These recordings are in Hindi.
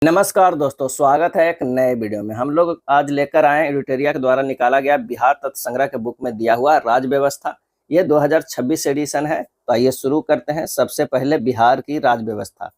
नमस्कार दोस्तों, स्वागत है एक नए वीडियो में। हम लोग आज लेकर आए एडिटोरिया के द्वारा निकाला गया बिहार तत्व संग्रह के बुक में दिया हुआ राज्य व्यवस्था। ये 2026 एडिशन है। तो आइए शुरू करते हैं। सबसे पहले बिहार की राज्य व्यवस्था।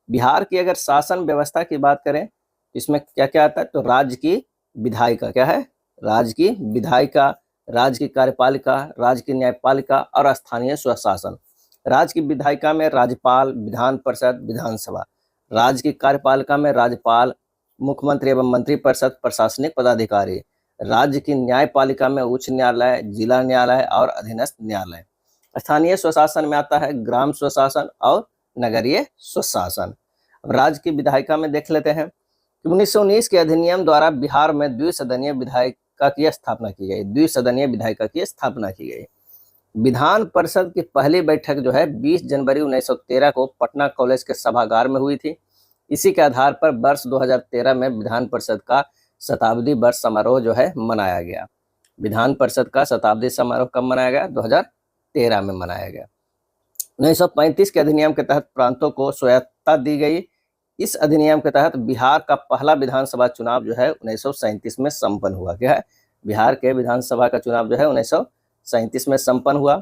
बिहार की अगर शासन व्यवस्था की बात करें, इसमें क्या क्या आता है? तो राज्य की विधायिका क्या है? राज्य की विधायिका, राज्य की कार्यपालिका, राज्य की न्यायपालिका और स्थानीय स्वशासन। राज्य की विधायिका में राज्यपाल, विधान परिषद, विधानसभा। राज्य की कार्यपालिका में राज्यपाल, मुख्यमंत्री एवं मंत्रिपरिषद, प्रशासनिक पदाधिकारी। राज्य की न्यायपालिका में उच्च न्यायालय, जिला न्यायालय और अधीनस्थ न्यायालय। स्थानीय स्वशासन में आता है ग्राम स्वशासन और नगरीय स्वशासन। अब राज्य की विधायिका में देख लेते हैं कि 1919 के अधिनियम द्वारा बिहार में द्विसदनीय विधायिका की स्थापना की गई। द्विसदनीय विधायिका की स्थापना की गई। विधान परिषद की पहली बैठक जो है 20 जनवरी 1913 को पटना कॉलेज के सभागार में हुई थी। इसी के आधार पर वर्ष 2013 में विधान परिषद का शताब्दी वर्ष समारोह जो है मनाया गया। विधान परिषद का शताब्दी समारोह कब मनाया गया? 2013 में मनाया गया। 1935 के अधिनियम के तहत प्रांतों को स्वायत्तता दी गई। इस अधिनियम के तहत बिहार का पहला विधानसभा चुनाव जो है 1937 में संपन्न हुआ। क्या है? बिहार के विधानसभा का चुनाव जो है 1937 में संपन्न हुआ।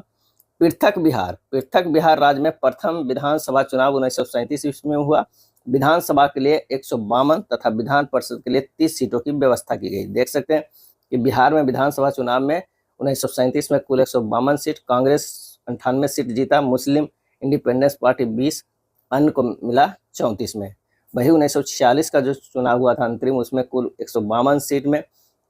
पृथक बिहार राज्य में प्रथम विधानसभा चुनाव 1937 ईस्वी में हुआ। विधानसभा के लिए 152 तथा विधान परिषद के लिए 30 सीटों की व्यवस्था की गई। देख सकते हैं कि बिहार में विधानसभा चुनाव में 1937 में कुल 152 सीट, कांग्रेस 98 सीट जीता, मुस्लिम इंडिपेंडेंस पार्टी 20, अन्य को मिला 34 में। वही 1946 का जो चुनाव हुआ था अंतरिम, उसमें कुल 152 सीट में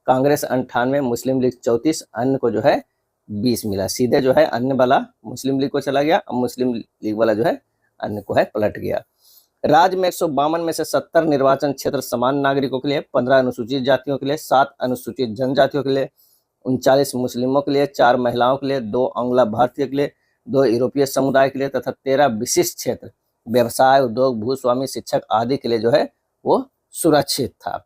कांग्रेस 98, मुस्लिम लीग 34, अन्य को जो है 20 मिला। सीधे जो है अन्य वाला मुस्लिम लीग को चला गया और मुस्लिम लीग वाला जो है अन्य को है पलट गया। राज्य में 152 में से 70 निर्वाचन क्षेत्र समान नागरिकों के लिए, 15 अनुसूचित जातियों के लिए, 7 अनुसूचित जनजातियों के लिए, 39 मुस्लिमों के लिए, 4 महिलाओं के लिए, 2 आंग्ला भारतीय के लिए, 2 यूरोपीय समुदाय के लिए तथा 13 विशिष्ट क्षेत्र व्यवसाय, उद्योग, भूस्वामी, शिक्षक आदि के लिए जो है वो सुरक्षित था।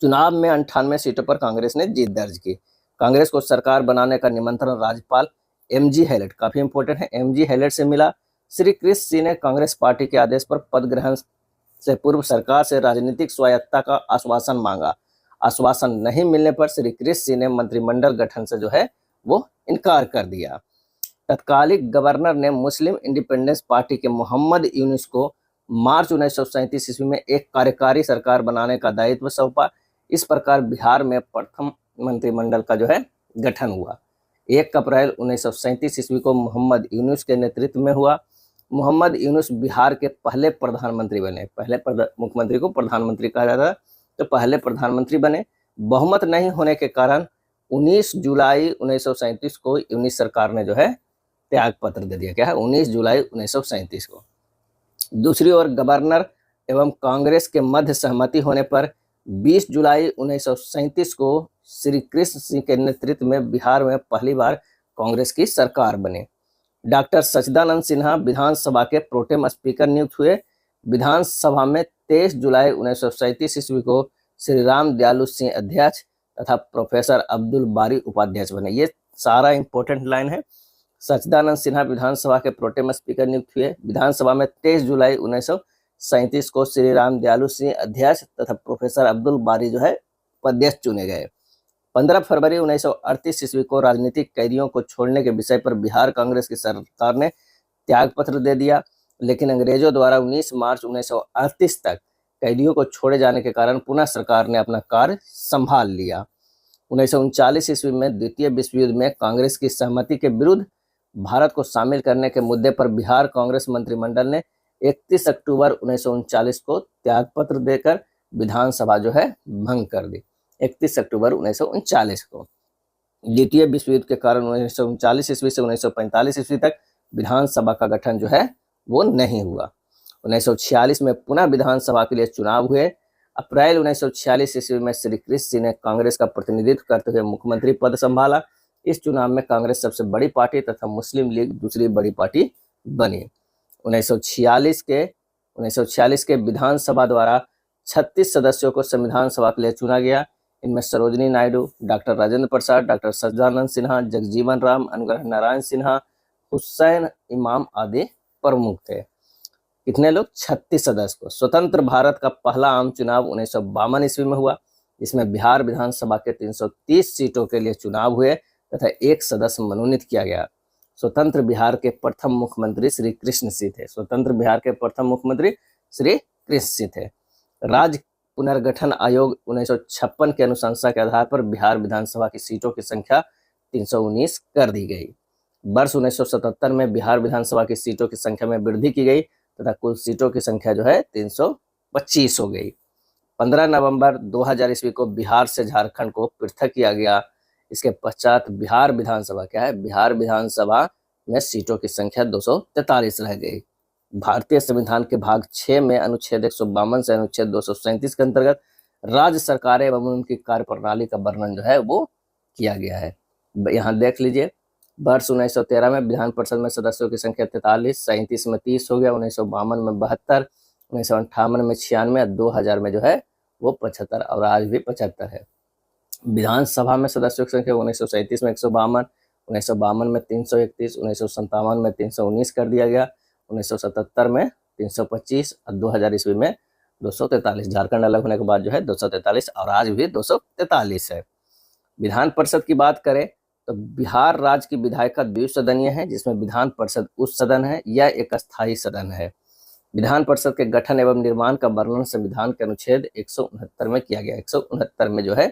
चुनाव में 98 सीटों पर कांग्रेस ने जीत दर्ज की। कांग्रेस को सरकार बनाने का निमंत्रण राज्यपाल एमजी हैलेट, काफी इंपॉर्टेंट है, एमजी हैलेट से मिला। श्री कृष्ण सिंह ने कांग्रेस पार्टी के आदेश पर पद ग्रहण से पूर्व सरकार से राजनीतिक स्वायत्तता का आश्वासन मांगा। आश्वासन नहीं मिलने पर श्री कृष्ण सिंह ने मंत्रिमंडल गठन से जो है वो इनकार कर दिया। तत्कालिक गवर्नर ने मुस्लिम इंडिपेंडेंस पार्टी के मोहम्मद यूनुस को मार्च 1937 ईस्वी में एक कार्यकारी सरकार बनाने का दायित्व सौंपा। इस प्रकार बिहार में प्रथम मंत्रिमंडल का जो है गठन हुआ। 1 अप्रैल 1937 ईस्वी को मोहम्मद यूनुस के नेतृत्व में हुआ। मोहम्मद यूनुस बिहार के पहले प्रधानमंत्री बने। पहले मुख्यमंत्री को प्रधानमंत्री कहा जाता है, तो पहले प्रधानमंत्री बने। बहुमत नहीं होने के कारण 19 जुलाई 1937 को यूनुस सरकार ने जो है त्याग पत्र दे दिया। क्या है? 19 जुलाई 1937 को। दूसरी ओर गवर्नर एवं कांग्रेस के मध्य सहमति होने पर 20 जुलाई 1937 को श्री कृष्ण सिंह के नेतृत्व में बिहार में पहली बार कांग्रेस की सरकार बनी। डॉक्टर सच्चिदानंद सिन्हा विधानसभा के प्रोटेम स्पीकर नियुक्त हुए। विधानसभा में 23 जुलाई 1937 ईस्वी को श्री राम दयालु सिंह अध्यक्ष तथा प्रोफेसर अब्दुल बारी उपाध्यक्ष बने। ये सारा इंपॉर्टेंट लाइन है। सच्चिदानंद सिन्हा विधानसभा के प्रोटेम स्पीकर नियुक्त हुए। विधानसभा में 23 जुलाई 1937 को श्री राम दयालु सिंह अध्यक्ष तथा प्रोफेसर अब्दुल बारी जो है उपाध्यक्ष चुने गए। 15 फरवरी 1938 ईस्वी को राजनीतिक कैदियों को छोड़ने के विषय पर बिहार कांग्रेस की सरकार ने त्याग पत्र दे दिया, लेकिन अंग्रेजों द्वारा 19 मार्च 1938 तक कैदियों को छोड़े जाने के कारण पुनः सरकार ने अपना कार्य संभाल लिया। 1939 ईस्वी में द्वितीय विश्व युद्ध में कांग्रेस की सहमति के विरुद्ध भारत को शामिल करने के मुद्दे पर बिहार कांग्रेस मंत्रिमंडल ने 31 अक्टूबर 1939 को त्याग पत्र देकर विधानसभा जो है भंग कर दी। 31 अक्टूबर 1939 को। द्वितीय विश्व युद्ध के कारण 1939 ईस्वी से 1945 ईस्वी तक विधानसभा का गठन जो है वो नहीं हुआ। 1946 में पुनः विधानसभा के लिए चुनाव हुए। अप्रैल 1946 ईस्वी में श्री कृष्ण सिंह ने कांग्रेस का प्रतिनिधित्व करते हुए मुख्यमंत्री पद संभाला। इस चुनाव में कांग्रेस सबसे बड़ी पार्टी तथा मुस्लिम लीग दूसरी बड़ी पार्टी बनी। 1946 के विधानसभा द्वारा 36 सदस्यों को संविधान सभा के लिए चुना गया। इनमें सरोजिनी नायडू, डॉक्टर राजेंद्र प्रसाद, डॉक्टर सच्चिदानंद सिन्हा, जगजीवन राम, अनुग्रह नारायण सिन्हा, हुसैन इमाम आदि प्रमुख थे। कितने लोग? 36 सदस्य को। स्वतंत्र भारत का पहला आम चुनाव 1952 ईस्वी में हुआ, इसमें बिहार विधानसभा के 330 सीटों के लिए चुनाव हुए तथा एक सदस्य मनोनीत किया गया। स्वतंत्र बिहार के प्रथम मुख्यमंत्री श्री कृष्ण सिंह थे। स्वतंत्र बिहार के प्रथम मुख्यमंत्री श्री कृष्ण सिंह थे। राज्य पुनर्गठन आयोग 1956 की अनुशंसा के आधार पर बिहार विधानसभा की सीटों की संख्या 319 कर दी गई। वर्ष 1977 में बिहार विधानसभा की सीटों की संख्या में वृद्धि की गई तथा कुल सीटों की संख्या जो है 325 हो गई। 15 नवंबर 2000 ईस्वी को बिहार से झारखंड को पृथक किया गया। इसके पश्चात बिहार विधानसभा क्या है? बिहार विधानसभा में सीटों की संख्या 243 रह गई। भारतीय संविधान के भाग 6 में अनुच्छेद 152 से अनुच्छेद 237 के अंतर्गत राज्य सरकारें एवं उनकी कार्यप्रणाली का वर्णन जो है वो किया गया है। यहाँ देख लीजिए, वर्ष 1913 में विधान परिषद में सदस्यों की संख्या 43, 37 में 30 हो गया, 1952 में 72, 1958 में 96, 2000 में जो है वो 75 और आज भी 75 है। विधानसभा में सदस्यों की संख्या 1937 में 152, 1952 में 331, 1957 में 319 कर दिया गया, 1977 में 325 और 2000 ईस्वी में 243। झारखंड अलग होने के बाद जो है 243 और आज भी 243 है। विधान परिषद की बात करें तो बिहार राज्य की विधायिका द्विसदनीय है, जिसमें विधान परिषद उच्च सदन है, यह एक अस्थायी सदन है। विधान परिषद के गठन एवं निर्माण का वर्णन संविधान के अनुच्छेद 169 में किया गया। 169 में जो है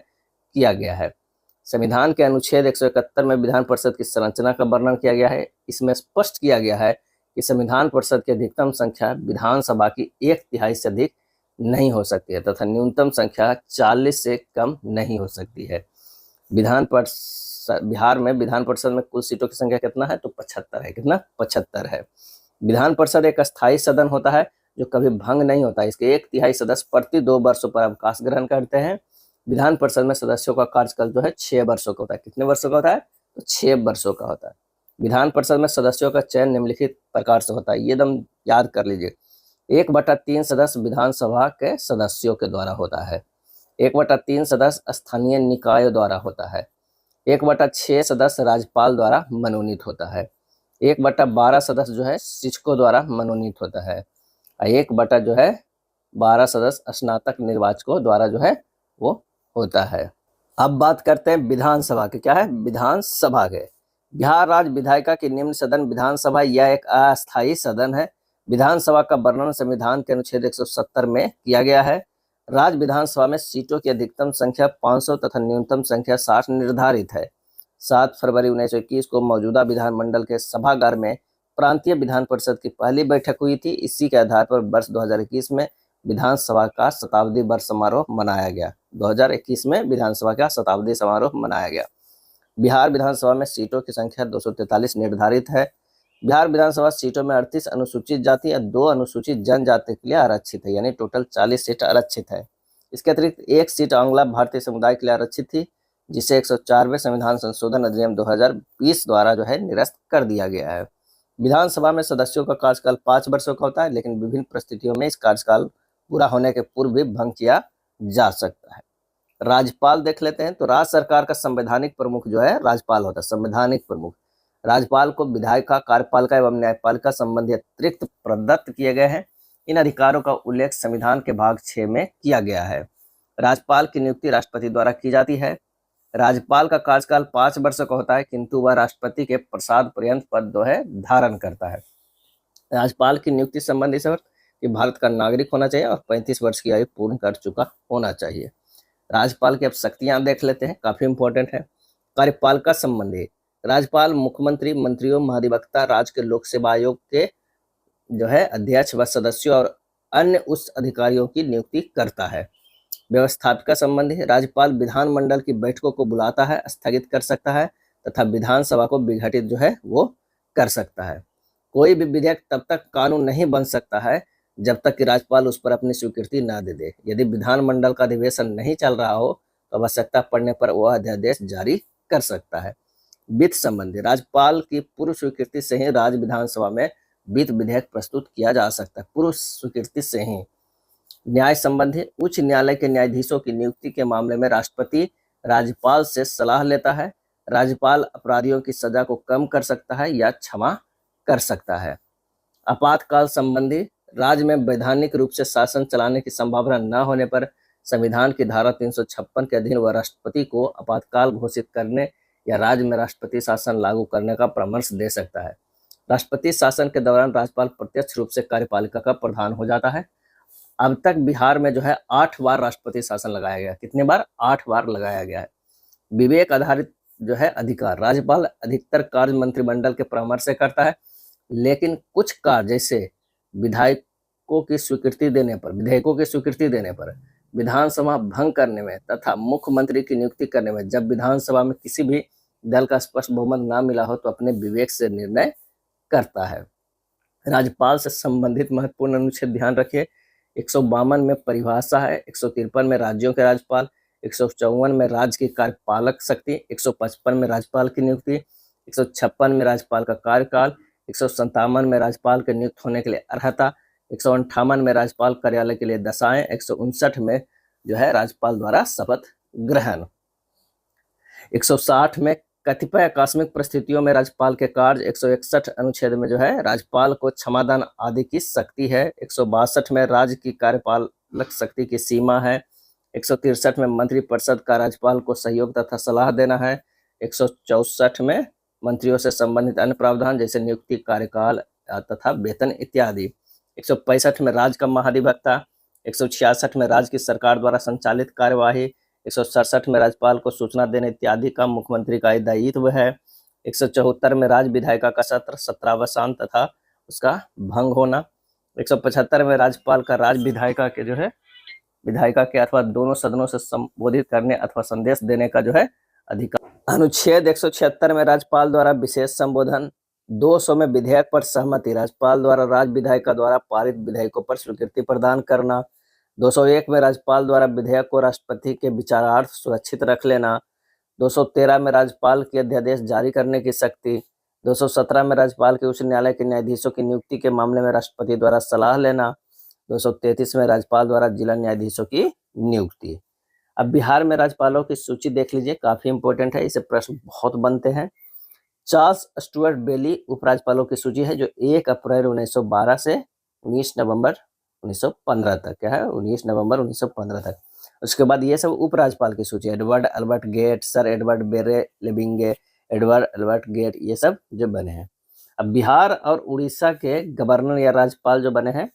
किया गया है। संविधान के अनुच्छेद 171 में विधान परिषद की संरचना का वर्णन किया गया है। इसमें स्पष्ट किया गया है कि संविधान परिषद की अधिकतम संख्या विधानसभा की 1/3 से अधिक नहीं हो सकती है तथा न्यूनतम संख्या 40 से कम नहीं हो सकती है। बिहार में विधान परिषद में कुल सीटों की संख्या कितना है? तो 75 है। कितना? 75 है। विधान परिषद एक अस्थायी सदन होता है जो कभी भंग नहीं होता। इसके 1/3 सदस्य प्रति 2 वर्षों पर अवकाश ग्रहण करते हैं। विधान परिषद में सदस्यों का कार्यकाल जो है 6 वर्षों का होता है। कितने वर्षों का होता है? तो 6 वर्षों का होता है। विधान परिषद में सदस्यों का चयन निम्नलिखित प्रकार से होता है, ये एकदम याद कर लीजिए। 1/3 सदस्य विधानसभा के सदस्यों के द्वारा होता है। 1/3 सदस्य स्थानीय निकायों द्वारा होता है। 1/6 सदस्य राज्यपाल द्वारा मनोनीत होता है। 1/12 सदस्य जो है शिक्षकों द्वारा मनोनीत होता है। 1/12 सदस्य स्नातक निर्वाचकों द्वारा जो है वो होता है। अब बात करते हैं विधानसभा के। क्या है? विधानसभा के। बिहार राज्य विधायिका की निम्न सदन विधानसभा यह एक अस्थायी सदन है। विधानसभा का वर्णन संविधान के अनुच्छेद 170 में किया गया है। राज्य विधानसभा में सीटों की अधिकतम संख्या 500 तथा न्यूनतम संख्या 60 निर्धारित है। 7 फरवरी 1921 को मौजूदा विधानमंडल के सभागार में प्रांतीय विधान परिषद की पहली बैठक हुई थी। इसी के आधार पर वर्ष 2021 में विधानसभा का शताब्दी वर्ष समारोह मनाया गया। 2021 में विधानसभा का शताब्दी समारोह मनाया गया। बिहार विधानसभा में सीटों की संख्या 243 निर्धारित है। बिहार विधानसभा सीटों में 38 अनुसूचित जाति और 2 अनुसूचित जनजाति के लिए आरक्षित है, यानी टोटल 40 सीट आरक्षित है। इसके अतिरिक्त 1 सीट आंग्ला भारतीय समुदाय के लिए आरक्षित थी, जिसे 104वें संविधान संशोधन अधिनियम 2020 द्वारा जो है निरस्त कर दिया गया है। विधानसभा में सदस्यों का कार्यकाल 5 वर्षों का होता है, लेकिन विभिन्न परिस्थितियों में इस कार्यकाल पूरा होने के पूर्व भी भंग किया जा सकता है। राज्यपाल देख लेते हैं। तो राज्य सरकार का संवैधानिक प्रमुख जो है राज्यपाल होता है। संवैधानिक प्रमुख राज्यपाल को विधायिका, कार्यपालिका एवं न्यायपालिका संबंधी अतिरिक्त प्रदत्त किए गए हैं। इन अधिकारों का उल्लेख संविधान के भाग 6 में किया गया है। राज्यपाल की नियुक्ति राष्ट्रपति द्वारा की जाती है। राज्यपाल का कार्यकाल 5 वर्ष का होता है, किंतु वह राष्ट्रपति के प्रसाद पर्यंत पद जो है धारण करता है। राज्यपाल की नियुक्ति संबंधी शर्त कि भारत का नागरिक होना चाहिए और 35 वर्ष की आयु पूर्ण कर चुका होना चाहिए। राज्यपाल की अब शक्तियां देख लेते हैं, काफी इंपॉर्टेंट है। कार्यपालिका संबंधी राज्यपाल मुख्यमंत्री, मंत्रियों, महाधिवक्ता, राज्य के लोक सेवा आयोग के जो है अध्यक्ष व सदस्यों और अन्य उच्च अधिकारियों की नियुक्ति करता है। व्यवस्थापिका संबंधी राज्यपाल विधानमंडल की बैठकों को बुलाता है, स्थगित कर सकता है तथा विधानसभा को विघटित जो है वो कर सकता है। कोई भी विधेयक तब तक कानून नहीं बन सकता है जब तक कि राज्यपाल उस पर अपनी स्वीकृति न दे दे। यदि विधानमंडल का अधिवेशन नहीं चल रहा हो तो आवश्यकता पड़ने पर वह अध्यादेश जारी कर सकता है। वित्त संबंधी राज्यपाल की पूर्व स्वीकृति से ही राज्य विधानसभा में वित्त विधेयक प्रस्तुत किया जा सकता है, पूर्व स्वीकृति से ही। न्याय संबंधी उच्च न्यायालय के न्यायाधीशों की नियुक्ति के मामले में राष्ट्रपति राज्यपाल से सलाह लेता है। राज्यपाल अपराधियों की सजा को कम कर सकता है या क्षमा कर सकता है। आपातकाल संबंधी राज्य में वैधानिक रूप से शासन चलाने की संभावना न होने पर संविधान की धारा 356 के अधीन वह राष्ट्रपति को आपातकाल घोषित करने या राज्य में राष्ट्रपति शासन लागू करने का परामर्श दे सकता है। राष्ट्रपति शासन के दौरान राज्यपाल प्रत्यक्ष रूप से कार्यपालिका का प्रधान हो जाता है। अब तक बिहार में जो है 8 बार राष्ट्रपति शासन लगाया गया। कितने बार? 8 बार लगाया गया है। विवेक आधारित जो है अधिकार, राज्यपाल अधिकतर कार्य मंत्रिमंडल के परामर्श से करता है, लेकिन कुछ कार्य जैसे विधायकों की स्वीकृति देने पर, विधानसभा भंग करने में तथा मुख्यमंत्री की नियुक्ति करने में जब विधानसभा में किसी भी दल का स्पष्ट बहुमत ना मिला हो तो अपने विवेक से निर्णय करता है। राज्यपाल से संबंधित महत्वपूर्ण अनुच्छेद ध्यान रखिए। 152 में परिभाषा है, 153 में राज्यों के राज्यपाल, 154 में राज्य की कार्यपालक शक्ति, 155 में राज्यपाल की नियुक्ति, 156 में राज्यपाल का कार्यकाल, 157 में राज्यपाल के नियुक्त होने के लिए अर्हता, 158 में राज्यपाल कार्यालय के लिए दशाएं, 159 में जो है राज्यपाल द्वारा शपथ ग्रहण, 160 में कतिपय आकस्मिक परिस्थितियों में राज्यपाल के कार्य, 161 अनुच्छेद में जो है राज्यपाल को क्षमादान आदि की शक्ति है, 162 में राज्य की कार्यपालक शक्ति की सीमा है, 163 में मंत्रिपरिषद का राज्यपाल को सहयोग तथा सलाह देना है, 164 में मंत्रियों से संबंधित अन्य प्रावधान जैसे नियुक्ति, कार्यकाल तथा वेतन इत्यादि, 165 में राज्य का महाधिवक्ता, 166 में राज्य की सरकार द्वारा संचालित कार्यवाही, 167 में राज्यपाल को सूचना देने इत्यादि का मुख्यमंत्री का दायित्व है, 174 में राज्य विधायिका का सत्र सत्रावसान तथा उसका भंग होना, 175 में राज्यपाल का राज्य विधायिका के अथवा दोनों सदनों से संबोधित करने अथवा संदेश देने का जो है अधिकार। अनुच्छेद 176 में राज्यपाल द्वारा विशेष संबोधन, 200 में विधेयक पर सहमति, राज्यपाल द्वारा राज्य विधायिका द्वारा पारित विधेयकों पर स्वीकृति प्रदान करना, 201 में राज्यपाल द्वारा विधेयक को राष्ट्रपति के विचारार्थ सुरक्षित रख लेना, 213 में राज्यपाल के अध्यादेश जारी करने की शक्ति, 217 में राज्यपाल के उच्च न्यायालय के न्यायाधीशों की नियुक्ति के मामले में राष्ट्रपति द्वारा सलाह लेना, 233 में राज्यपाल द्वारा जिला न्यायाधीशों की नियुक्ति। अब बिहार में राज्यपालों की सूची देख लीजिए, काफी इंपॉर्टेंट है, इसे प्रश्न बहुत बनते हैं। चार्ल्स स्टुअर्ट बेली उपराज्यपालों की सूची है जो 1 अप्रैल 1912 से 19 नवंबर 1915 तक, क्या है 19 नवंबर 1915 तक। उसके बाद ये सब उपराज्यपाल की सूची है, Edward Albert Gait, sir Edward Vere Levinge, Edward Albert gate, ये सब जो बने हैं। अब बिहार और उड़ीसा के गवर्नर या राज्यपाल जो बने हैं,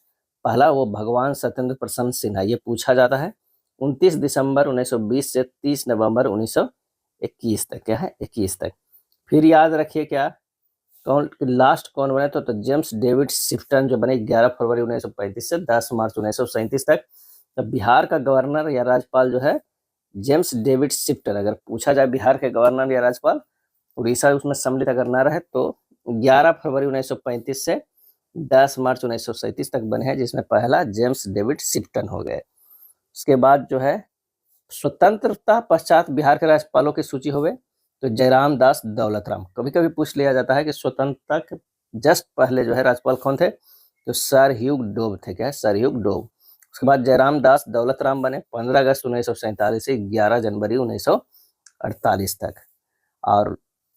पहला वो भगवान सत्येंद्र प्रसन्न सिन्हा, ये पूछा जाता है, 29 दिसंबर 1920 से 30 नवंबर 1921 तक, क्या है 21 तक। फिर याद रखिए क्या लास्ट कौन बने तो जेम्स डेविड शिफ्टन जो बने 11 फरवरी 1935 से 10 मार्च 1937 तक। तो बिहार का गवर्नर या राज्यपाल जो है जेम्स डेविड शिफ्टन, अगर पूछा जाए बिहार के गवर्नर या राज्यपाल, उड़ीसा उसमें सम्मिलित अगर ना रहे तो 11 फरवरी 1935 से 10 मार्च 1937 तक बने हैं, जिसमें पहला जेम्स डेविड शिफ्टन हो गए। उसके बाद जो है स्वतंत्रता पश्चात बिहार के राज्यपालों की सूची हो गई, तो जयराम दास दौलतराम, कभी कभी पूछ लिया जाता है कि स्वतंत्रता के जस्ट पहले जो है राज्यपाल कौन थे, तो सर ह्यूग डोब थे, क्या है सर ह्यूग डोब। उसके बाद जयराम दास दौलतराम बने 15 अगस्त 1947 से 11 जनवरी 1948 तक। और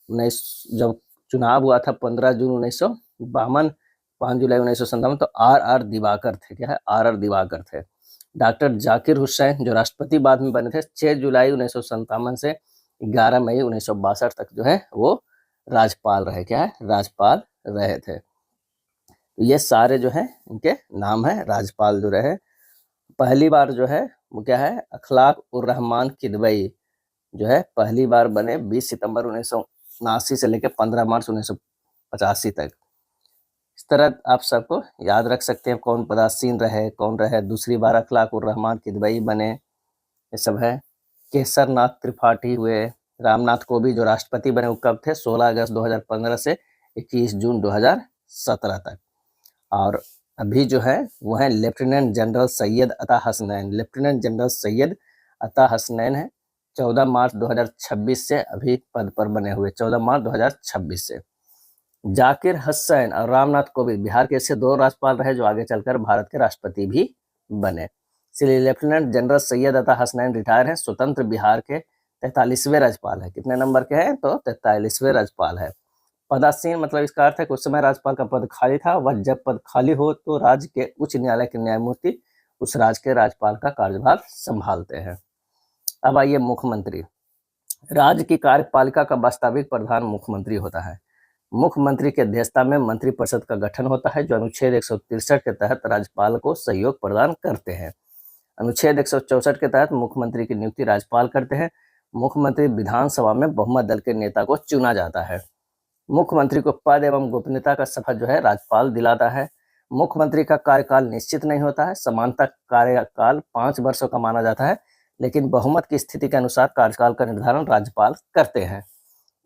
जब चुनाव हुआ था 15 जून 1952, 5 जुलाई 1957, तो आर दिवाकर थे, क्या है आर दिवाकर थे। डॉक्टर जाकिर हुसैन जो राष्ट्रपति बाद में बने थे 6 जुलाई 1957 से 11 मई 1962 तक जो है वो राज्यपाल रहे, क्या है राजपाल रहे थे। तो ये सारे जो है इनके नाम है राज्यपाल जो रहे। पहली बार जो है वो क्या है अखलाक उर रहमान किदवई जो है पहली बार बने 20 सितंबर 1979 से लेकर 15 मार्च 1985 तक। इस तरह आप सबको याद रख सकते हैं कौन पदासीन रहे कौन रहे। दूसरी बार अखलाक उर रहमान किदवई बने, ये सब है। केसरनाथ त्रिपाठी हुए। रामनाथ कोविंद जो राष्ट्रपति बने वो कब थे, 16 अगस्त 2015 से 21 जून 2017 तक। और अभी जो है वो है लेफ्टिनेंट जनरल सैयद अता हसनैन, लेफ्टिनेंट जनरल सैयद अता हसनैन है, 14 मार्च 2026 से अभी पद पर बने हुए, 14 मार्च 2026 से। जाकिर हुसैन और रामनाथ कोविंद बिहार के ऐसे 2 राज्यपाल रहे जो आगे चलकर भारत के राष्ट्रपति भी बने। इसलिए लेफ्टिनेंट जनरल सैयद अता हसनैन रिटायर है, स्वतंत्र बिहार के 43वें राज्यपाल है। कितने नंबर के हैं, तो 43वें राज्यपाल है। पदासीन मतलब इसका अर्थ है कि उस समय राज्यपाल का पद खाली था, वह जब पद खाली हो तो राज्य के उच्च न्यायालय के न्यायमूर्ति उस राज्य के राज्यपाल का कार्यभार संभालते हैं। अब आइए मुख्यमंत्री। राज्य की कार्यपालिका का वास्तविक प्रधान मुख्यमंत्री होता है। मुख्यमंत्री की अध्यक्षता में मंत्रिपरिषद का गठन होता है, जो अनुच्छेद 163 के तहत राज्यपाल को सहयोग प्रदान करते हैं। अनुच्छेद 164 के तहत मुख्यमंत्री की नियुक्ति राज्यपाल करते हैं। मुख्यमंत्री विधानसभा में बहुमत दल के नेता को चुना जाता है। मुख्यमंत्री को पद एवं गोपनीयता का शपथ जो है राज्यपाल दिलाता है। मुख्यमंत्री का कार्यकाल निश्चित नहीं होता है, सामान्यतः कार्यकाल 5 वर्षों का माना जाता है, लेकिन बहुमत की स्थिति के अनुसार कार्यकाल का निर्धारण राज्यपाल करते हैं।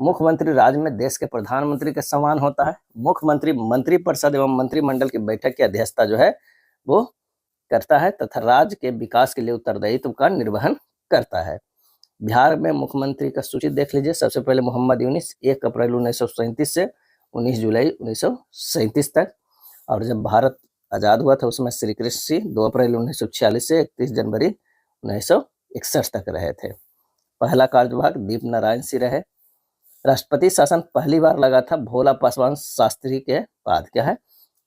मुख्यमंत्री राज्य में देश के प्रधानमंत्री के समान होता है। मुख्यमंत्री मंत्रिपरिषद एवं मंत्रिमंडल की बैठक की अध्यक्षता जो है वो करता है तथा राज्य के विकास के लिए उत्तरदायित्व का निर्वहन करता है। बिहार में मुख्यमंत्री का सूची देख लीजिए। सबसे पहले मोहम्मद यूनिस 1 अप्रैल 1937 से 19 जुलाई 1937 तक, और जब भारत आज़ाद हुआ था उसमें श्री कृष्ण सिंह 2 अप्रैल 1946 से 31 जनवरी 1961 तक रहे थे। पहला कार्यभाग दीप नारायण सिंह रहे। राष्ट्रपति शासन पहली बार लगा था भोला पासवान शास्त्री के बाद। क्या है,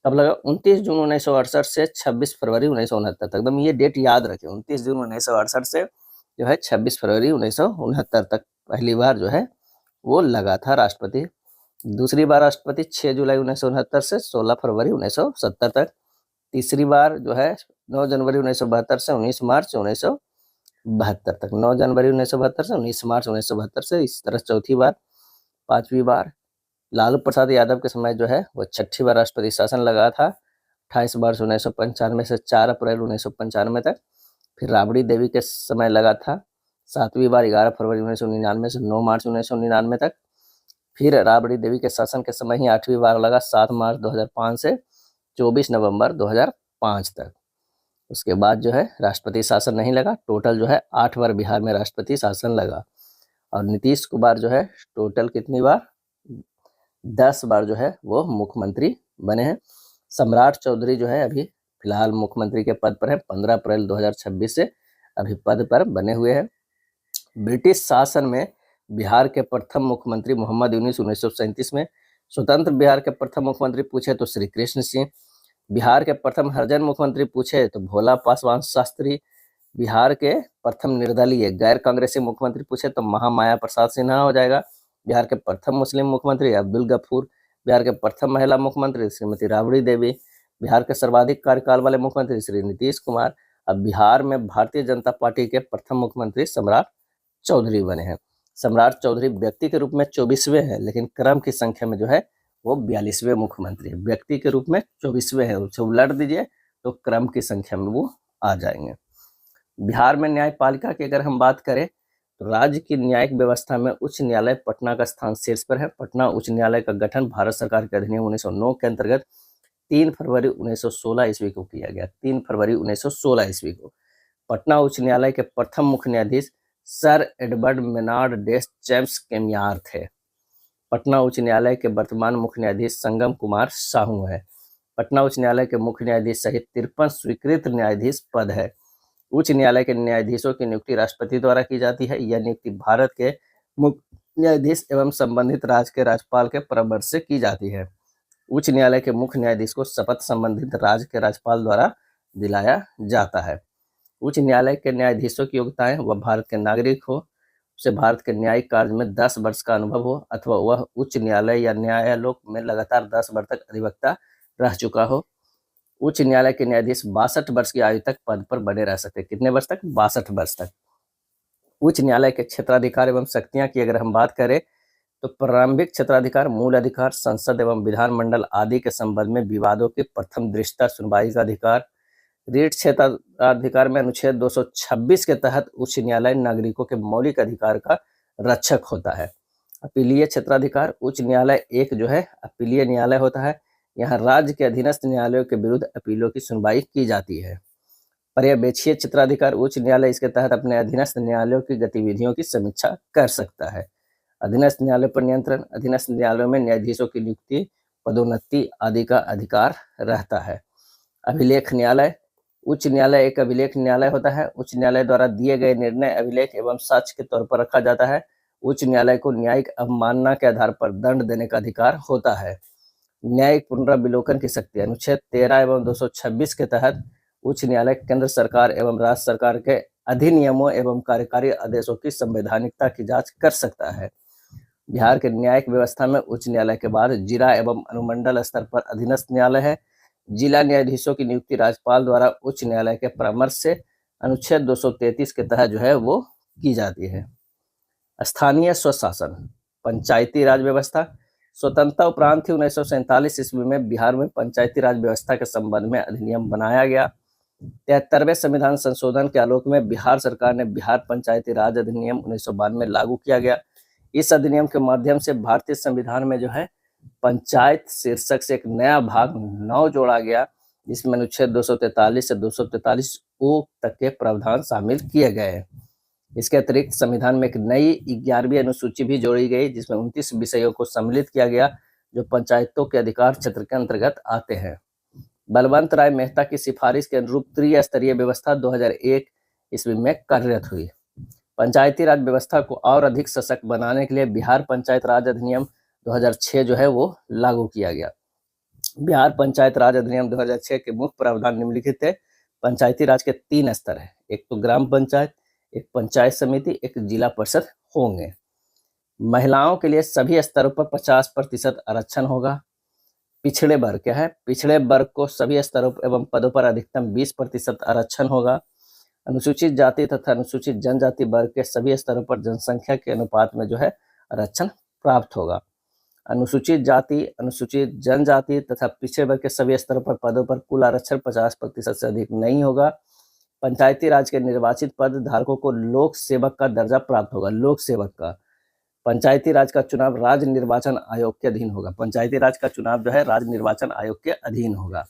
कब लगा? 29 जून 1968 से 26 फरवरी 1969 तक। एकदम ये डेट याद रखें, 29 जून 1968 से जो है 26 फरवरी 1969 तक पहली बार जो है वो लगा था राष्ट्रपति। दूसरी बार राष्ट्रपति 6 जुलाई 1969 से 16 फरवरी 1970 तक। तीसरी बार जो है 9 जनवरी 1972 से 19 मार्च 1972 तक। 9 जनवरी 1972 से 19 मार्च 1972 से। इस तरह चौथी बार। पांचवी बार लालू प्रसाद यादव के समय जो है वो छठी बार राष्ट्रपति शासन लगा था, 28 मार्च 1995 से 4 अप्रैल 1995 तक। फिर राबड़ी देवी के समय लगा था 7वीं बार 11 फरवरी 1999 से 9 मार्च 1999 तक। फिर राबड़ी देवी के शासन के समय ही 8वीं बार लगा 7 मार्च 2005 से 24 नवंबर 2005 तक। उसके बाद जो है राष्ट्रपति शासन नहीं लगा। टोटल जो है 8 बार बिहार में राष्ट्रपति शासन लगा। और नीतीश कुमार जो है टोटल कितनी बार? 10 बार जो है वो मुख्यमंत्री बने हैं। सम्राट चौधरी जो है अभी फिलहाल मुख्यमंत्री के पद पर है, 15 अप्रैल 2026 से अभी पद पर बने हुए हैं। ब्रिटिश शासन में बिहार के प्रथम मुख्यमंत्री मोहम्मद यूनिस 1937 में। स्वतंत्र बिहार के प्रथम मुख्यमंत्री पूछे तो श्री कृष्ण सिंह। बिहार के प्रथम हरिजन मुख्यमंत्री पूछे तो भोला पासवान शास्त्री। बिहार के प्रथम निर्दलीय गैर कांग्रेसी मुख्यमंत्री पूछे तो महामाया प्रसाद सिन्हा हो जाएगा। बिहार के प्रथम मुस्लिम मुख्यमंत्री अब्दुल गफूर। बिहार के प्रथम महिला मुख्यमंत्री श्रीमती राबड़ी देवी। बिहार के सर्वाधिक कार्यकाल वाले मुख्यमंत्री श्री नीतीश कुमार। अब बिहार में भारतीय जनता पार्टी के प्रथम मुख्यमंत्री सम्राट चौधरी बने हैं। सम्राट चौधरी व्यक्ति के रूप में 24वें हैं, लेकिन क्रम की संख्या में जो है वो 42वें मुख्यमंत्री है। व्यक्ति के रूप में 24वें हैं, उसे उलट दीजिए तो क्रम की संख्या में वो आ जाएंगे। बिहार में न्यायपालिका की अगर हम बात करें तो राज्य की न्यायिक व्यवस्था में उच्च न्यायालय पटना का स्थान शीर्ष पर है। पटना उच्च न्यायालय का गठन भारत सरकार के अधिनियम 1909 के अंतर्गत 3 फरवरी 1916 ईस्वी को किया गया। 3 फरवरी 1916 ईस्वी को पटना उच्च न्यायालय के प्रथम मुख्य न्यायाधीश सर एडवर्ड मेनार्ड डेस चैम्प्स केमियार थे। पटना उच्च न्यायालय के वर्तमान मुख्य न्यायाधीश संगम कुमार साहू है। पटना उच्च न्यायालय के मुख्य न्यायाधीश सहित 53 स्वीकृत न्यायाधीश पद है। उच्च न्यायालय के न्यायाधीशों की नियुक्ति राष्ट्रपति द्वारा की जाती है। यह नियुक्ति भारत के मुख्य न्यायाधीश एवं संबंधित राज्य के राज्यपाल के परामर्श से की जाती है। उच्च न्यायालय के मुख्य न्यायाधीश को शपथ संबंधित राज्य के राज्यपाल द्वारा दिलाया जाता है। उच्च न्यायालय के न्यायाधीशों की योग्यताएं: वह भारत के नागरिक हो, उसे भारत के न्यायिक कार्य में 10 वर्ष का अनुभव हो, अथवा वह उच्च न्यायालय या न्यायालोक में लगातार 10 वर्ष तक अधिवक्ता रह चुका हो। उच्च न्यायालय के न्यायाधीश 62 वर्ष की आयु तक पद पर बने रह सकते। कितने वर्ष तक? 62 वर्ष तक। उच्च न्यायालय के क्षेत्राधिकार एवं शक्तियां की अगर हम बात करें तो प्रारंभिक क्षेत्राधिकार, मूल अधिकार, संसद एवं विधानमंडल आदि के संबंध में विवादों की प्रथम दृष्टया सुनवाई का अधिकार। रीट क्षेत्राधिकार में अनुच्छेद 226 के तहत उच्च न्यायालय नागरिकों के मौलिक अधिकार का रक्षक होता है। अपीलीय क्षेत्राधिकार: उच्च न्यायालय एक जो है अपीलीय न्यायालय होता है। यहाँ राज्य के अधीनस्थ न्यायालयों के विरुद्ध अपीलों की सुनवाई की जाती है। पर्यवेक्षीय क्षेत्राधिकार: उच्च न्यायालय इसके तहत अपने अधीनस्थ न्यायालयों की गतिविधियों की समीक्षा कर सकता है। अधीनस्थ न्यायालय पर नियंत्रण: अधीनस्थ न्यायालयों में न्यायाधीशों की नियुक्ति, पदोन्नति आदि का अधिकार रहता है। अभिलेख न्यायालय: उच्च न्यायालय एक अभिलेख न्यायालय होता है। उच्च न्यायालय द्वारा दिए गए निर्णय अभिलेख एवं साक्ष्य के तौर पर रखा जाता है। उच्च न्यायालय को न्यायिक अवमानना के आधार पर दंड देने का अधिकार होता है। न्यायिक पुनरावलोकन की शक्ति अनुच्छेद 13 एवं 226 के तहत उच्च न्यायालय केंद्र सरकार एवं राज्य सरकार के अधिनियमों एवं कार्यकारी आदेशों की संवैधानिकता की जांच कर सकता है। बिहार के न्यायिक व्यवस्था में उच्च न्यायालय के बाद जिला एवं अनुमंडल स्तर पर अधीनस्थ न्यायालय है। जिला न्यायाधीशों की नियुक्ति राज्यपाल द्वारा उच्च न्यायालय के परामर्श से अनुच्छेद 233 के तहत जो है वो की जाती है। स्थानीय स्वशासन पंचायती राज व्यवस्था स्वतंत्रता उपरांत ही 1947 ईस्वी में बिहार में पंचायती राज व्यवस्था के संबंध में अधिनियम बनाया गया। 73वें संविधान संशोधन के आलोक में बिहार सरकार ने बिहार पंचायती राज अधिनियम 1992 में लागू किया गया। इस अधिनियम के माध्यम से भारतीय संविधान में जो है पंचायत शीर्षक से एक नया भाग 9 जोड़ा गया, जिसमें अनुच्छेद 243 से 243 ओ तक के प्रावधान शामिल किए गए हैं। इसके अतिरिक्त संविधान में एक नई 11वीं अनुसूची भी जोड़ी गई, जिसमें 29 विषयों को सम्मिलित किया गया जो पंचायतों के अधिकार क्षेत्र के अंतर्गत आते हैं। बलवंत राय मेहता की सिफारिश के अनुरूप त्रिस्तरीय व्यवस्था 2001 ईस्वी में कार्यरत हुई। पंचायती राज व्यवस्था को और अधिक सशक्त बनाने के लिए बिहार पंचायत राज अधिनियम 2006 जो है वो लागू किया गया। बिहार पंचायत राज अधिनियम 2006 के मुख्य प्रावधान निम्नलिखित है। पंचायती राज के 3 स्तर है, एक तो ग्राम पंचायत, एक पंचायत समिति, एक जिला परिषद होंगे। महिलाओं के लिए सभी स्तरों पर 50% आरक्षण होगा। पिछड़े वर्ग क्या है, पिछड़े वर्ग को सभी स्तरों एवं पदों पर अधिकतम 20% आरक्षण होगा। अनुसूचित जाति तथा अनुसूचित जनजाति वर्ग के सभी स्तरों पर जनसंख्या के अनुपात में जो है आरक्षण प्राप्त होगा। अनुसूचित जाति, अनुसूचित जनजाति तथा पिछड़े वर्ग के सभी स्तरों पर पदों पर कुल आरक्षण 50% से अधिक नहीं होगा। पंचायती राज के निर्वाचित पद धारकों को लोक सेवक का दर्जा प्राप्त होगा। लोक सेवक का पंचायती राज का चुनाव राज्य निर्वाचन आयोग के अधीन होगा। पंचायती राज का चुनाव जो है राज्य निर्वाचन आयोग के अधीन होगा।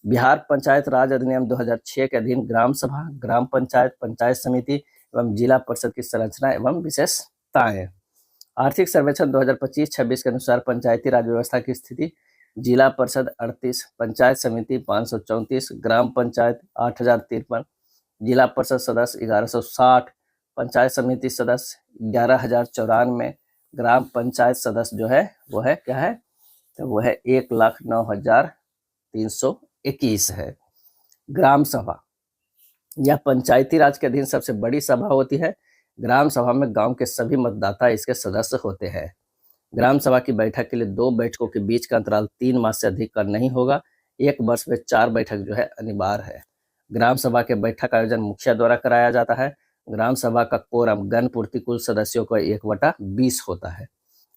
बिहार पंचायत राज अधिनियम 2006 के अधीन ग्राम सभा, ग्राम पंचायत, पंचायत समिति एवं जिला परिषद की संरचना एवं विशेषताएं। आर्थिक सर्वेक्षण 2025-26 के अनुसार पंचायती राज व्यवस्था की स्थिति: जिला परिषद 38, पंचायत समिति 534, ग्राम पंचायत 8053, जिला परिषद सदस्य 1160, पंचायत समिति सदस्य 11,094, ग्राम पंचायत सदस्य जो है वो है क्या है, तो वो है 1,09,321 है। ग्राम सभा यह पंचायती राज के अधीन सबसे बड़ी सभा होती है। ग्राम सभा में गांव के सभी मतदाता इसके सदस्य होते हैं। ग्राम सभा की बैठक के लिए 2 बैठकों के बीच का अंतराल 3 मास से अधिक का नहीं होगा। 1 वर्ष में 4 बैठक जो है अनिवार्य है। ग्राम सभा के बैठक का आयोजन मुखिया द्वारा कराया जाता है। ग्राम सभा का कोरम गणपूर्ति कुल सदस्यों का 1/20 होता है।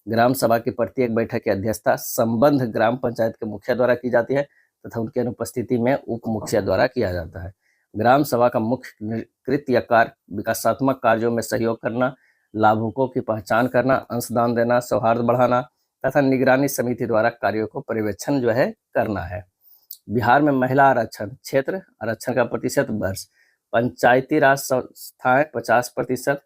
ग्राम सभा की प्रत्येक बैठक की अध्यक्षता संबंध ग्राम पंचायत के मुखिया द्वारा की जाती है तथा उनकी अनुपस्थिति में उप मुखिया द्वारा किया जाता है। ग्राम सभा का मुख्य कृत्य कार्य विकासात्मक कार्यों में सहयोग करना, लाभुकों की पहचान करना, अंशदान देना, सौहार्द बढ़ाना तथा निगरानी समिति द्वारा कार्यों को पर्यवेक्षण जो है करना है। बिहार में महिला आरक्षण क्षेत्र आरक्षण का प्रतिशत वर्ष: पंचायती राज संस्थाएं 50%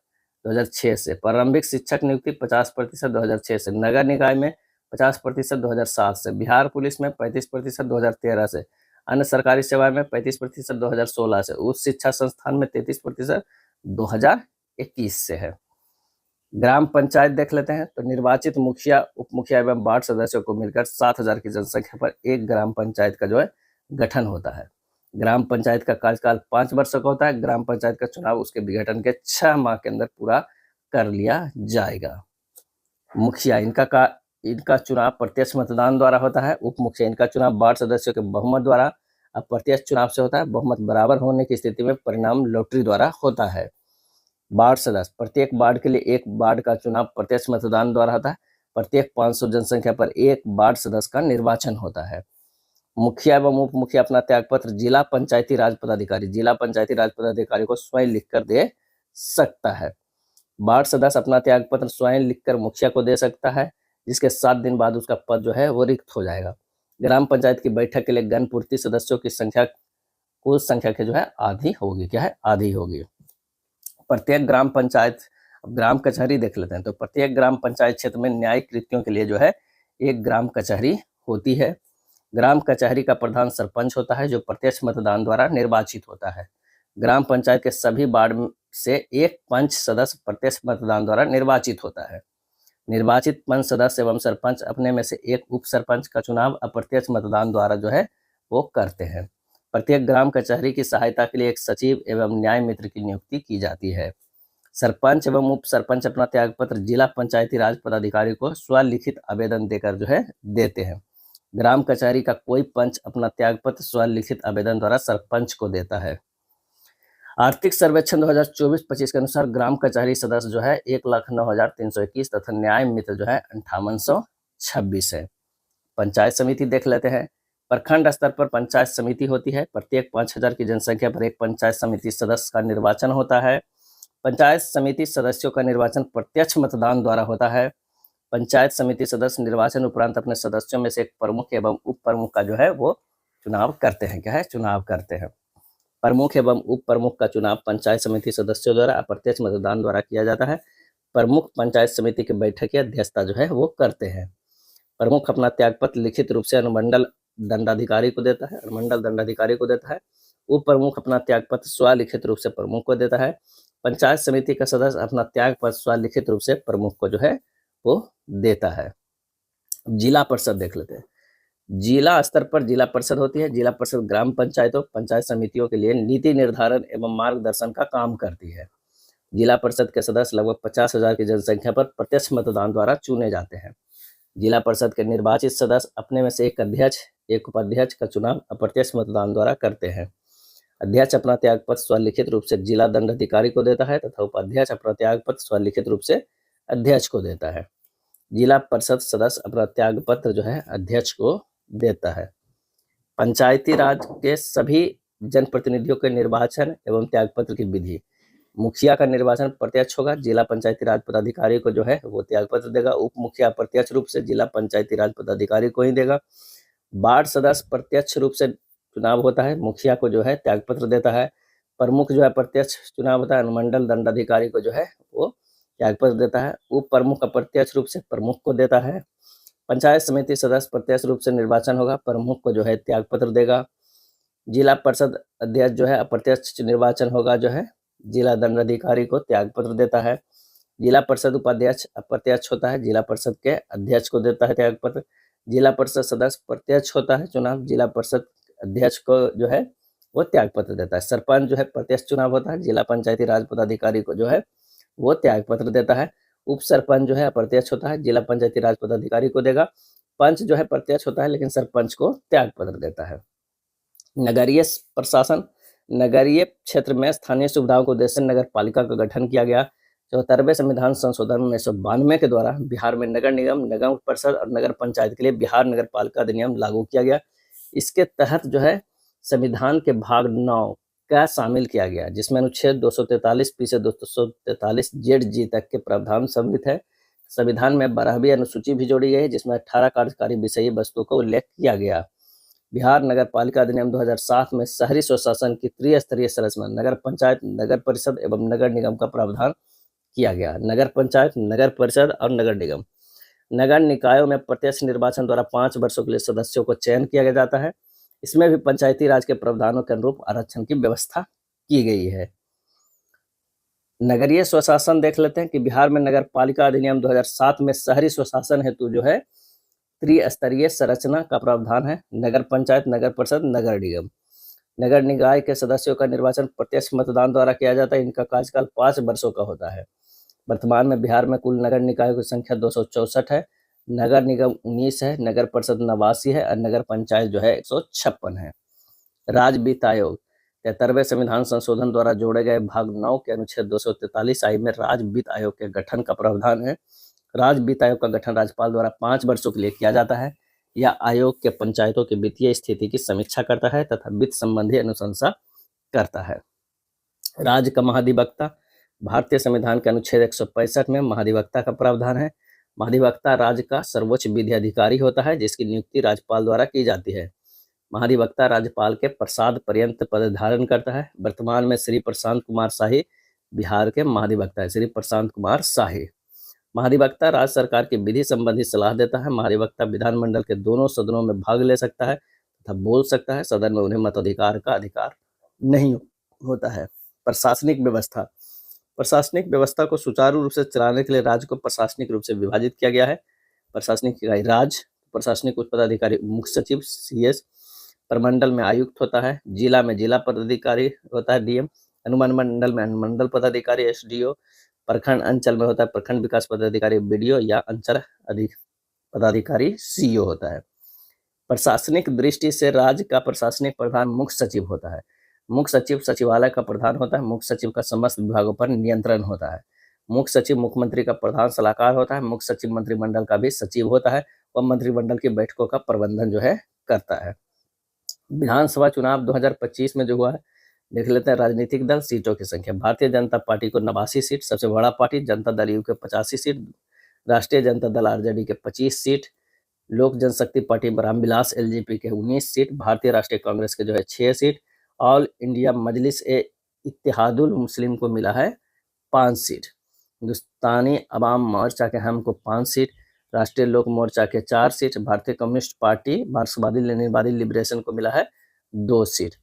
2006 से, प्रारंभिक शिक्षक नियुक्ति 50% 2006 से, नगर निकाय में 50% 2007 से, बिहार पुलिस में 35% 2013 से, अन्य सरकारी सेवाएं में 35% 2016 से, उच्च शिक्षा संस्थान में 33% 2021 से है। ग्राम पंचायत देख लेते हैं। तो निर्वाचित मुखिया, उप मुखिया एवं वार्ड सदस्यों को मिलकर 7,000 की जनसंख्या पर एक ग्राम पंचायत का जो है गठन होता है। ग्राम पंचायत का कार्यकाल 5 वर्षों का होता है। ग्राम पंचायत का चुनाव उसके विघटन के 6 माह के अंदर पूरा कर लिया जाएगा। मुखिया इनका चुनाव प्रत्यक्ष मतदान द्वारा होता है। उप मुखिया इनका चुनाव वार्ड सदस्यों के बहुमत द्वारा अप्रत्यक्ष चुनाव से होता है। बहुमत बराबर होने की स्थिति में परिणाम लॉटरी द्वारा होता है। वार्ड सदस्य प्रत्येक वार्ड के लिए एक वार्ड का चुनाव प्रत्यक्ष मतदान द्वारा होता है। प्रत्येक 500 जनसंख्या पर एक वार्ड सदस्य का निर्वाचन होता है। मुखिया एवं उप मुखिया अपना त्यागपत्र जिला पंचायती राज पदाधिकारी को स्वयं लिखकर दे सकता है। वार्ड सदस्य अपना त्यागपत्र स्वयं लिखकर मुखिया को दे सकता है, जिसके 7 दिन बाद उसका पद जो है वो रिक्त हो जाएगा। ग्राम पंचायत की बैठक के लिए गणपूर्ति सदस्यों की संख्या कुल संख्या के जो है आधी होगी। क्या है? आधी होगी। प्रत्येक ग्राम पंचायत, ग्राम कचहरी देख लेते हैं। तो प्रत्येक ग्राम पंचायत क्षेत्र में न्यायिक कृत्यों के लिए जो है एक ग्राम कचहरी होती है। ग्राम कचहरी का प्रधान सरपंच होता है, जो प्रत्यक्ष मतदान द्वारा निर्वाचित होता है। ग्राम पंचायत के सभी वार्ड से एक पंच सदस्य प्रत्यक्ष मतदान द्वारा निर्वाचित होता है। निर्वाचित पंच सदस्य एवं सरपंच अपने में से एक उप सरपंच का चुनाव अप्रत्यक्ष मतदान द्वारा जो है वो करते हैं। प्रत्येक ग्राम कचहरी की सहायता के लिए एक सचिव एवं न्याय मित्र की नियुक्ति की जाती है। सरपंच एवं उप सरपंच अपना त्यागपत्र जिला पंचायती राज पदाधिकारी को स्वलिखित आवेदन देकर जो है देते हैं। ग्राम कचहरी का कोई पंच अपना त्यागपत्र स्वलिखित आवेदन द्वारा सरपंच को देता है। आर्थिक सर्वेक्षण 2024-25 के अनुसार ग्राम कचहरी सदस्य जो है 1,09,321 तथा न्याय मित्र जो है 5826 है। पंचायत समिति देख लेते हैं। प्रखंड स्तर पर पंचायत समिति होती है। प्रत्येक 5000 की जनसंख्या पर एक पंचायत समिति सदस्य का निर्वाचन होता है। पंचायत समिति सदस्यों का निर्वाचन प्रत्यक्ष मतदान द्वारा होता है। पंचायत समिति सदस्य निर्वाचन उपरांत अपने सदस्यों में से एक प्रमुख एवं उप प्रमुख का जो है वो चुनाव करते हैं। क्या है? चुनाव करते हैं। प्रमुख एवं उप प्रमुख का चुनाव पंचायत समिति सदस्यों द्वारा अप्रत्यक्ष मतदान द्वारा किया जाता है। प्रमुख पंचायत समिति की बैठक की अध्यक्षता जो है वो करते हैं। प्रमुख अपना त्यागपत्र लिखित रूप से अनुमंडल दंडाधिकारी को देता है। अनुमंडल दंडाधिकारी को देता है। उप प्रमुख अपना त्यागपत्र स्वलिखित रूप से प्रमुख को देता है। पंचायत समिति का सदस्य अपना त्यागपत्र स्वलिखित रूप से प्रमुख को जो है वो देता है। जिला परिषद देख लेते हैं। जिला स्तर पर जिला परिषद होती है। जिला परिषद ग्राम पंचायतों पंचायत समितियों के लिए नीति निर्धारण एवं मार्गदर्शन का काम करती है। जिला परिषद के सदस्य लगभग 50,000 की जनसंख्या पर प्रत्यक्ष मतदान द्वारा चुने जाते हैं। जिला परिषद के निर्वाचित सदस्य अपने में से एक अध्यक्ष एक उपाध्यक्ष का चुनाव अप्रत्यक्ष मतदान द्वारा करते हैं। अध्यक्ष अपना त्यागपत्र स्वलिखित रूप से जिला दंडाधिकारी को देता है तथा उपाध्यक्ष अपना त्यागपत्र स्वलिखित रूप से अध्यक्ष को देता है। जिला परिषद सदस्य अपना त्यागपत्र जो है अध्यक्ष को देता है। पंचायती राज के सभी जनप्रतिनिधियों के निर्वाचन एवं त्यागपत्र की विधि। मुखिया का निर्वाचन प्रत्यक्ष होगा। जिला पंचायती राज पदाधिकारी को जो है वो त्यागपत्र देगा। उप मुखिया प्रत्यक्ष रूप से जिला पंचायती राज पदाधिकारी को ही देगा। वार्ड सदस्य प्रत्यक्ष रूप से चुनाव होता है। मुखिया को जो है त्यागपत्र देता है। प्रमुख जो है प्रत्यक्ष चुनाव होता है। अनुमंडल दंडाधिकारी को जो है वो त्यागपत्र देता है। उप प्रमुख अप्रत्यक्ष रूप से प्रमुख को देता है। पंचायत समिति सदस्य प्रत्यक्ष रूप से निर्वाचन होगा। प्रमुख को जो है त्यागपत्र देगा। जिला परिषद अध्यक्ष जो है अप्रत्यक्ष निर्वाचन होगा, जो है जिला दंडाधिकारी को त्यागपत्र देता है। जिला परिषद उपाध्यक्ष अप्रत्यक्ष होता है। जिला परिषद के अध्यक्ष को देता है त्यागपत्र। जिला परिषद सदस्य प्रत्यक्ष होता है चुनाव। जिला परिषद अध्यक्ष को जो है वो त्यागपत्र देता है। सरपंच जो है प्रत्यक्ष चुनाव होता है। जिला पंचायती राज पदाधिकारी को जो है वो त्यागपत्र देता है। उप सरपंच जो है अप्रत्यक्ष होता है। जिला पंचायती राज पदाधिकारी को देगा। पंच जो है प्रत्यक्ष होता है लेकिन सरपंच को त्यागपत्र देता है। नगरीय प्रशासन। नगरीय क्षेत्र में स्थानीय सुविधाओं को उद्देश्य नगर पालिका का गठन किया गया। 74वें संविधान संशोधन 1992 के द्वारा बिहार में नगर निगम, नगर परिषद और नगर पंचायत के लिए बिहार नगर पालिका अधिनियम लागू किया गया। इसके तहत जो है संविधान के भाग 9 का शामिल किया गया, जिसमें अनुच्छेद 243 पी से 243 जेड जी तक के प्रावधान सम्मिलित है। संविधान में 12वीं अनुसूची भी जोड़ी गई है, जिसमें 18 कार्यकारी विषयी वस्तुओं का उल्लेख किया गया। बिहार नगर पालिका अधिनियम 2007 में शहरी स्वशासन की त्रिस्तरीय संरचना नगर पंचायत, नगर परिषद एवं नगर निगम का प्रावधान किया गया। नगर पंचायत, नगर परिषद और नगर निगम। नगर निकायों में प्रत्यक्ष निर्वाचन द्वारा 5 वर्षों के लिए सदस्यों को चयन किया जाता है। इसमें भी पंचायती राज के प्रावधानों के अनुरूप आरक्षण की व्यवस्था की गई है। नगरीय स्वशासन देख लेते हैं कि बिहार में नगर पालिका अधिनियम 2007 में शहरी स्वशासन हेतु जो है त्रिस्तरीय संरचना का प्रावधान है। नगर पंचायत, नगर परिषद, नगर निगम। नगर निकाय के सदस्यों का निर्वाचन प्रत्यक्ष मतदान द्वारा किया जाता है। इनका कार्यकाल 5 वर्षों का होता है। वर्तमान में बिहार में कुल नगर निकायों की संख्या 264 है। नगर निगम 19 है, नगर परिषद 89 है और नगर पंचायत जो है 156 है। राज्य वित्त आयोग 73वें संविधान संशोधन द्वारा जोड़े गए भाग 9 के अनुच्छेद 243 आई में राज्य वित्त आयोग के गठन का प्रावधान है। राज्य वित्त आयोग का गठन राज्यपाल द्वारा 5 वर्षों के लिए किया जाता है। यह आयोग के पंचायतों की वित्तीय स्थिति की समीक्षा करता है तथा वित्त संबंधी अनुशंसा करता है। राज्य का महाधिवक्ता। भारतीय संविधान के अनुच्छेद 165 में महाधिवक्ता का प्रावधान है। महाधिवक्ता राज्य का सर्वोच्च विधि अधिकारी होता है, जिसकी नियुक्ति राज्यपाल द्वारा की जाती है। महाधिवक्ता राज्यपाल के प्रसाद पर्यंत पद धारण करता है। वर्तमान में श्री प्रशांत कुमार शाही बिहार के महाधिवक्ता है। श्री प्रशांत कुमार शाही। महाधिवक्ता राज्य सरकार की विधि संबंधी सलाह देता है। महाधिवक्ता विधानमंडल के दोनों सदनों में भाग ले सकता है तथा बोल सकता है। सदन में उन्हें मताधिकार का अधिकार नहीं होता है। प्रशासनिक व्यवस्था। प्रशासनिक व्यवस्था को सुचारू रूप से चलाने के लिए राज्य को प्रशासनिक रूप से विभाजित किया गया है। प्रशासनिक इकाई राज्य, प्रशासनिक उच्च पदाधिकारी मुख्य सचिव CS, प्रमंडल में आयुक्त होता है, जिला में जिला पदाधिकारी होता है DM, अनुमंडल मंडल में अनुमंडल पदाधिकारी SDO, प्रखंड अंचल में होता है प्रखंड विकास पदाधिकारी BDO या अंचल पदाधिकारी CO होता है। प्रशासनिक दृष्टि से राज्य का प्रशासनिक प्रधान मुख्य सचिव होता है। मुख्य सचिव सचिवालय का प्रधान होता है। मुख्य सचिव का समस्त विभागों पर नियंत्रण होता है। मुख्य सचिव मुख्यमंत्री का प्रधान सलाहकार होता है। मुख्य सचिव मंत्रिमंडल का भी सचिव होता है और मंत्रिमंडल की बैठकों का प्रबंधन जो है करता है। विधानसभा चुनाव 2025 में जो हुआ है देख लेते हैं। राजनीतिक दल, सीटों की संख्या, भारतीय जनता पार्टी को 89 सीट, सबसे बड़ा पार्टी। जनता दल यू के 85 सीट, राष्ट्रीय जनता दल RJD के 25 सीट, लोक जनशक्ति पार्टी रामविलास LJP के 19 सीट, भारतीय राष्ट्रीय कांग्रेस के जो है 6 सीट, ऑल इंडिया मजलिस ए इत्तेहादुल मुस्लिम को मिला है 5 सीट, हिंदुस्तानी अवाम मोर्चा के हम को 5 सीट, राष्ट्रीय लोक मोर्चा के 4 सीट, भारतीय कम्युनिस्ट पार्टी मार्क्सवादी लेनिनवादी लिबरेशन को मिला है 2 सीट,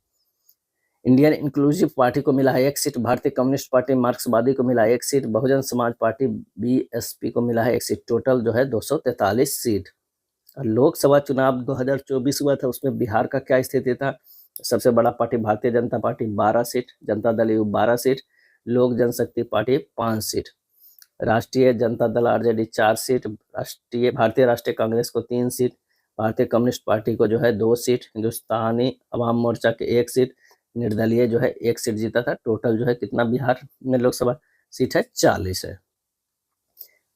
इंडियन इंक्लूसिव पार्टी को मिला है 1 सीट, भारतीय कम्युनिस्ट पार्टी मार्क्सवादी को मिला है 1 seat, Bahujan Samaj party BSP को मिला है 1 सीट। टोटल जो है 243 सीट। लोकसभा चुनाव 2024 हुआ था, उसमें बिहार का क्या स्थिति था? सबसे बड़ा party Bharatiya Janata party 12 seat, Janata Dal you 12 seat, लोक जनशक्ति पार्टी 5 सीट, राष्ट्रीय जनता दल RJD 4 सीट, भारतीय राष्ट्रीय कांग्रेस को 3 सीट, भारतीय कम्युनिस्ट पार्टी को जो है 2 सीट, हिंदुस्तानी अवाम मोर्चा के 1 सीट, निर्दलीय जो है 1 सीट जीता था। टोटल जो है कितना बिहार में लोकसभा सीट है? 40 है।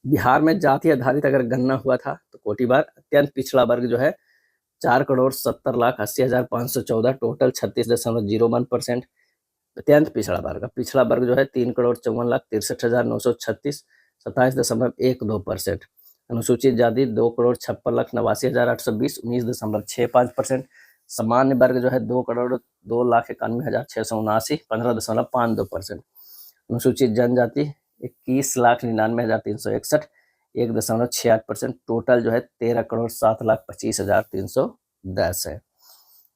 बिहार में जाति आधारित अगर गणना हुआ था तो कोटिवार अत्यंत पिछड़ा वर्ग जो है 4,70,80,514, टोटल 36.01%। अत्यंत पिछड़ा वर्ग, पिछड़ा वर्ग जो है 3,54,63,936, 27.12%। अनुसूचित जाति 2,56,89,820, 19.65%। सामान्य वर्ग जो है 2,02,91,679, 15.52%। अनुसूचित जनजाति 21,99,361, 1.68%। टोटल जो है 13,07,25,310 है।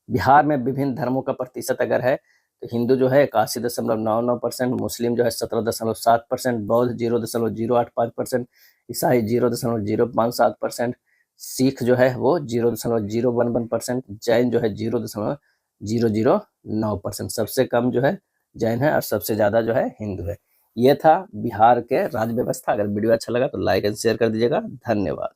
बिहार में विभिन्न धर्मों का प्रतिशत अगर है तो हिंदू जो है 81.99%, मुस्लिम जो है 17.7%, बौद्ध 0.085%, ईसाई 0.057%, सिख जो है वो 0.011%, जैन जो है 0.009%। सबसे कम जो है जैन है और सबसे ज़्यादा जो है हिंदू है। ये था बिहार के राज्य व्यवस्था। अगर वीडियो अच्छा लगा तो लाइक एंड शेयर कर दीजिएगा। धन्यवाद।